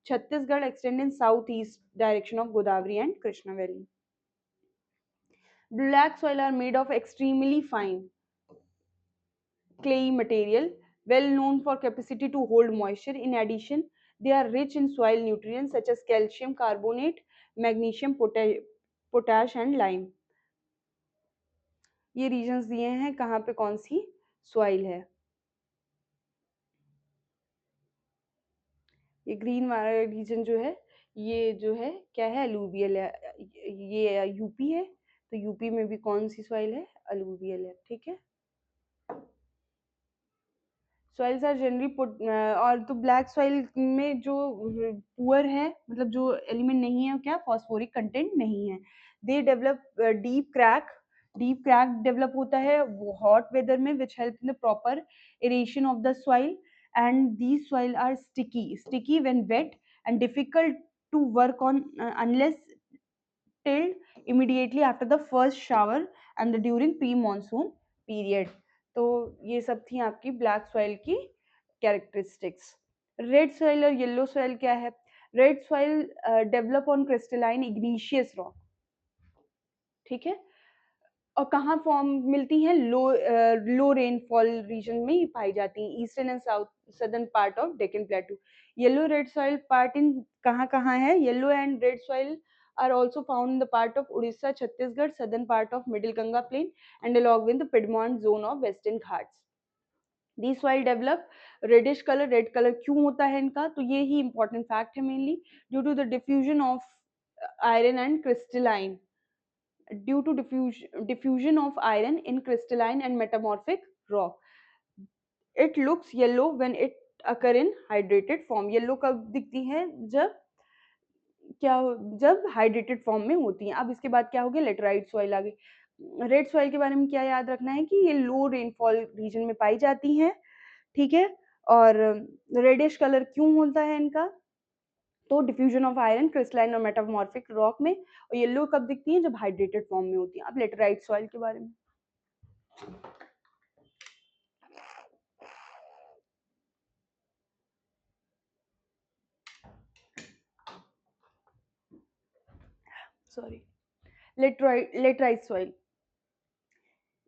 Chhattisgarh. extend in southeast direction of Godavari and Krishna Valley. Black soil are made of extremely fine clayey material, well known for capacity to hold moisture. In addition, they are rich in soil nutrients such as calcium carbonate, magnesium, potash and lime. ये regions दिए हैं कहाँ पे कौन सी soil है. ये green वाला reason जो है, ये जो है क्या है, अलूवियल है। ये यूपी है, तो यूपी में भी कौन सी सॉइल है, अलूवियल है, ठीक है। सॉइल्स आर जनरली पुट, और तो ब्लैक सॉइल में जो पुअर है, मतलब जो एलिमेंट नहीं है, क्या फॉस्फोरिक कंटेंट नहीं है। They develop deep crack, deep crack develop होता है हॉट वेदर में, which help in the proper aeration of the soil, and these soil are sticky, sticky when wet and difficult to work on unless tilled immediately after the first shower and the during pre-monsoon period. तो ये सब थी आपकी black soil की characteristics. Red soil और yellow soil क्या है? Red soil develop on crystalline इग्नीशियस rock, ठीक है। और कहाँ फॉर्म मिलती हैं? लो रेनफॉल रीजन में ही पाई जाती हैं, eastern and south southern part of Deccan प्लेटू। Yellow red soil part in कहाँ कहाँ है? Yellow and red soil are also found in the part of Odisha, Chhattisgarh, southern part of Middle Ganga Plain, and along with the Piedmont zone of Western Ghats. These soil develop reddish color, red color क्यों होता है इनका? तो ये ही important fact है mainly due to the diffusion of iron and crystalline, due to diffusion of iron in crystalline and metamorphic rock. It looks yellow when it occur in hydrated form. Yellow कब दिखती है? जब क्या जब hydrated form में होती हैं। अब इसके बाद क्या हो गया? लेटराइट सॉइल आ गई। रेड सॉइल के बारे में क्या याद रखना है कि ये लो रेनफॉल रीजन में पाई जाती हैं, ठीक है। और रेडिश कलर क्यों होता है इनका? तो डिफ्यूजन ऑफ आयरन क्रिस्टलाइन और मेटामॉर्फिक रॉक में। और येलो कब दिखती हैं? जब हाइड्रेटेड फॉर्म में होती हैं। अब लेटराइट सॉइल के बारे में, sorry, laterite soil.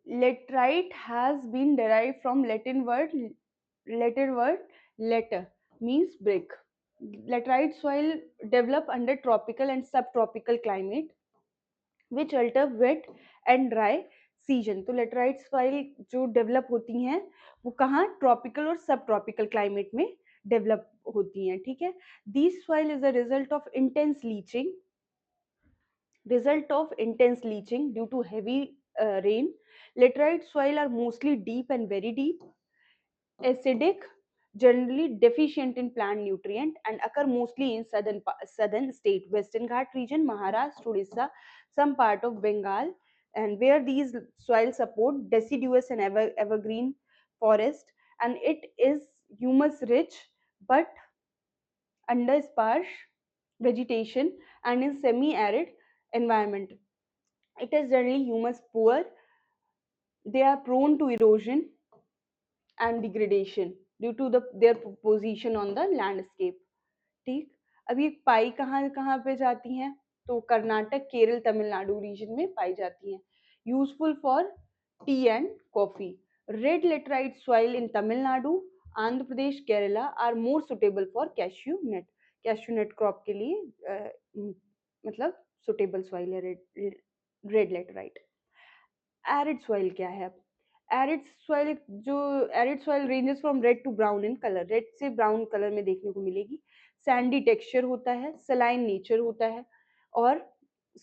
Laterite has been derived from Latin word later, means brick. Laterite soil develop under tropical and subtropical climate, which alter wet and dry season. तो laterite soil जो develop होती हैं वो कहाँ? Tropical और सब tropical climate में develop होती हैं, ठीक है। This soil is a result of intense leaching due to heavy rain. Laterite soil are mostly deep and very deep, acidic, generally deficient in plant nutrient, and occur mostly in southern state, Western Ghat region, Maharashtra, Odisha, some part of Bengal, and where these soils support deciduous and evergreen forest, and it is humus rich but under sparse vegetation and in semi-arid environment. It is generally humus poor. They are prone to erosion and degradation due to their position on the landscape. ठीक। अब ये पाई कहाँ कहाँ पे जाती हैं? तो Karnataka, Kerala, Tamil Nadu reason में पाई जाती हैं। Useful for tea and coffee. Red laterite soil in Tamil Nadu, Andhra Pradesh, Kerala are more suitable for cashew nut. Cashew nut crop के लिए मतलब सुटेबल सॉइल है रेड लेटराइट। एरिड सॉइल क्या है? एरिड सॉइल, जो arid soil ranges from red to brown in colour, red से brown colour में देखने को मिलेगी। सैंडी टेक्सचर होता है, सलाइन नेचर होता है, और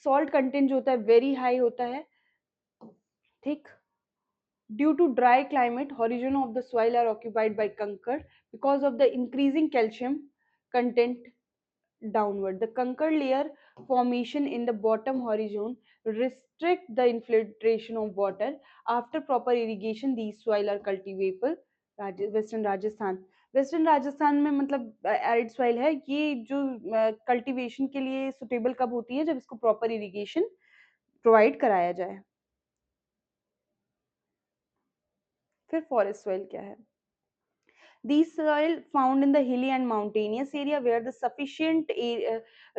सॉल्ट कंटेंट जो होता है वेरी हाई होता है, ठीक। Due to dry climate, horizon of the soil are occupied by conker because of the increasing calcium content downward. The conker layer formation in the bottom horizon restrict the infiltration of water. After proper irrigation, these soil are cultivable. Western Rajasthan, western Rajasthan में मतलब arid soil है। ये जो cultivation के लिए suitable कब होती है? जब इसको प्रॉपर इरिगेशन प्रोवाइड कराया जाए। फिर फॉरेस्ट सॉइल क्या है? These soil found in the hilly and mountainous area where the sufficient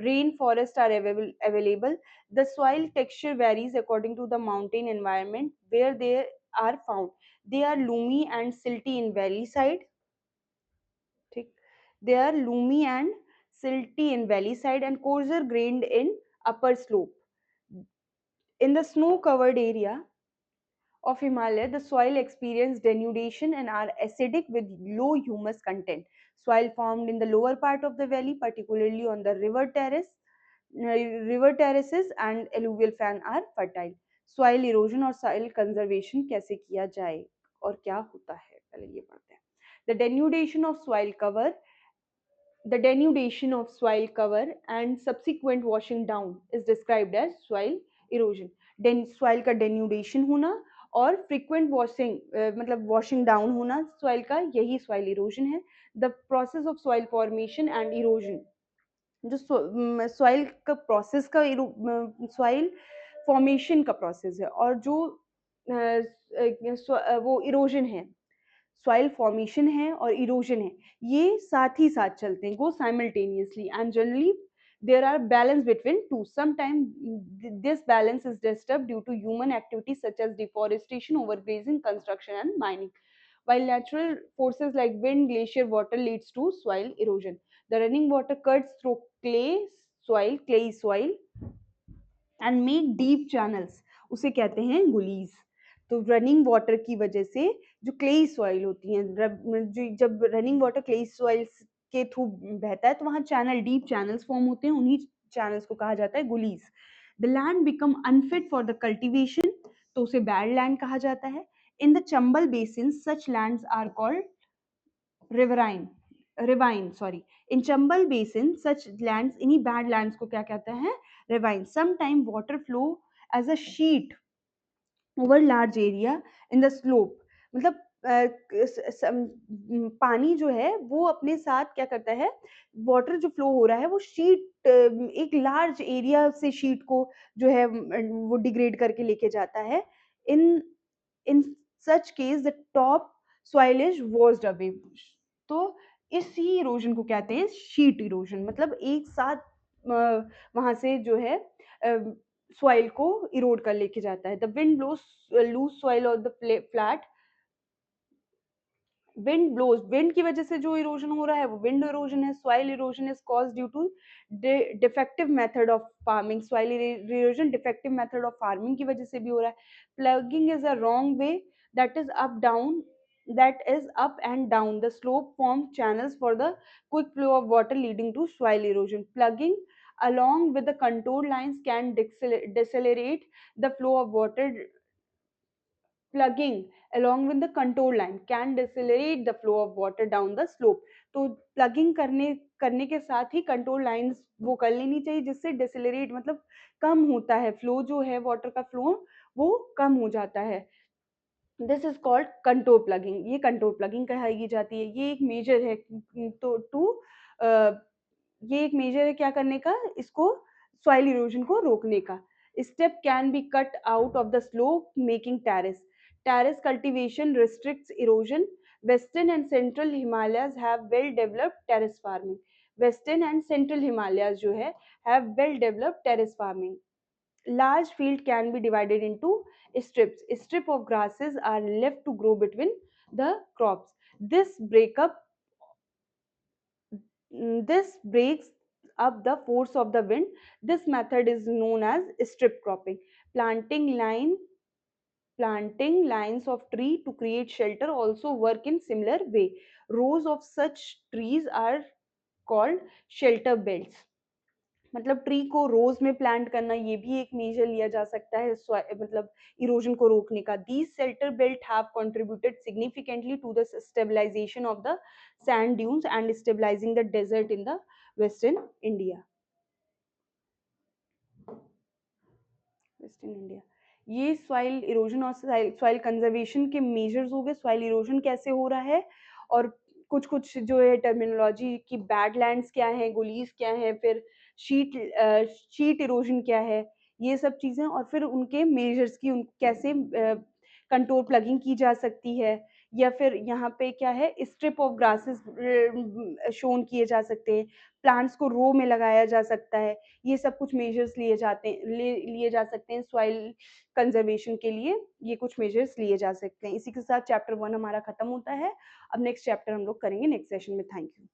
rain forests are available. The soil texture varies according to the mountain environment where they are found. They are loamy and silty in valley side. They are loamy and silty in valley side and coarser grained in upper slope. In the snow covered area of Himalaya, the soil experience denudation and are acidic with low humus content. soil formed in the lower part of the valley, particularly on the river terraces and alluvial fan are fertile. Soil erosion और soil conservation कैसे किया जाए और क्या होता है, पहले ये पढ़ते हैं. The denudation of soil cover, the denudation of soil cover and subsequent washing down is described as soil erosion. Soil का denudation होना और frequent washing मतलब washing down होना soil का, यही soil erosion है. The process of soil formation and erosion, जो soil का प्रोसेस का सॉइल फॉर्मेशन का प्रोसेस है, और जो वो इरोजन है, सॉइल फॉर्मेशन है और इरोजन है, ये साथ ही साथ चलते हैं, go simultaneously and generally there are balance between two. Sometimes this balance is disturbed due to human activities such as deforestation, overgrazing, construction and mining, while natural forces like wind, glacier, water leads to soil erosion. The running water cuts through clay soil and make deep channels, उसे कहते हैं गुलीज. तो running water की वजह से जो clayey soil होती है, जब रनिंग वाटर क्लेई सॉइल के थ्रू बहता है तो वहाँ चैनल, डीप चैनल्स फॉर्म होते हैं, उन्हीं चैनल्स को कहा जाता है gullies. The land become unfit for the cultivation, तो उसे बैड लैंड कहा जाता है. In the Chambal basin such lands are called ravine, sorry. In Chambal Basin, such lands, इन्हीं bad lands को क्या कहते हैं? Ravine. Sometime water flow as a sheet over large area in the slope. मतलब पानी जो है वो अपने साथ क्या करता है, वाटर जो फ्लो हो रहा है वो शीट, एक लार्ज एरिया से शीट को जो है वो डिग्रेड करके लेके जाता है. In in such case the top soil is washed away. तो इसी इरोजन को कहते हैं शीट इरोजन, मतलब एक साथ वहां से जो है सॉइल को इरोड कर लेके जाता है. The wind blows loose soil of the flat. Wind की वजह से जो इरोजन हो रहा है वो विंड इरोजन है. Soil erosion is cause due to defective method of farming. Soil erosion defective method of farming की वजह से भी हो रहा है. Ploughing is a wrong way that is up down that is up and down the slope form channels for the quick flow of water leading to soil erosion. Plugging along with the contour lines can decelerate the flow of water. Plugging along with the contour line can decelerate the flow of water down the slope. तो plugging करने के साथ ही contour lines वो कर लेनी चाहिए, जिससे decelerate मतलब कम होता है फ्लो, जो है वाटर का फ्लो वो कम हो जाता है. This is called contour plugging. ये कंटोर प्लगिंग कही जाती है. ये एक मेजर है ये एक मेजर है क्या करने का, इसको सॉइल इरोजन को रोकने का. Step can be cut out of the slope making terrace. Terrace cultivation restricts erosion. Western and central Himalayas have well developed terrace farming. Western and central Himalayas जो है have well developed terrace farming. Large field can be divided into strips. Strip of grasses are left to grow between the crops. This breaks up the force of the wind. This method is known as strip cropping. Planting lines of tree to create shelter also work in similar way. Rows of such trees are called shelter belts. मतलब tree को रोज में plant करना, ये भी एक major लिया जा सकता है मतलब इरोजन को रोकने का. These shelter belt have contributed significantly to the stabilisation of the sand dunes and stabilising the desert in the western India. ये सॉइल इरोजन और सॉइल कंजर्वेशन के मेजर्स हो गए. सॉइल इरोजन कैसे हो रहा है, और कुछ कुछ जो है टर्मिनोलॉजी की, बैडलैंड्स क्या है, गुलीज क्या है, फिर शीट इरोजन क्या है, ये सब चीजें, और फिर उनके मेजर्स की कैसे कंट्रोल प्लगिंग की जा सकती है, या फिर यहाँ पे क्या है स्ट्रिप ऑफ ग्रासेस शोन किए जा सकते हैं, प्लांट्स को रो में लगाया जा सकता है. ये सब कुछ मेजर्स लिए जा सकते हैं सॉइल कंजर्वेशन के लिए. ये कुछ मेजर्स लिए जा सकते हैं. इसी के साथ चैप्टर 1 हमारा खत्म होता है. अब नेक्स्ट चैप्टर हम लोग करेंगे नेक्स्ट सेशन में. Thank you.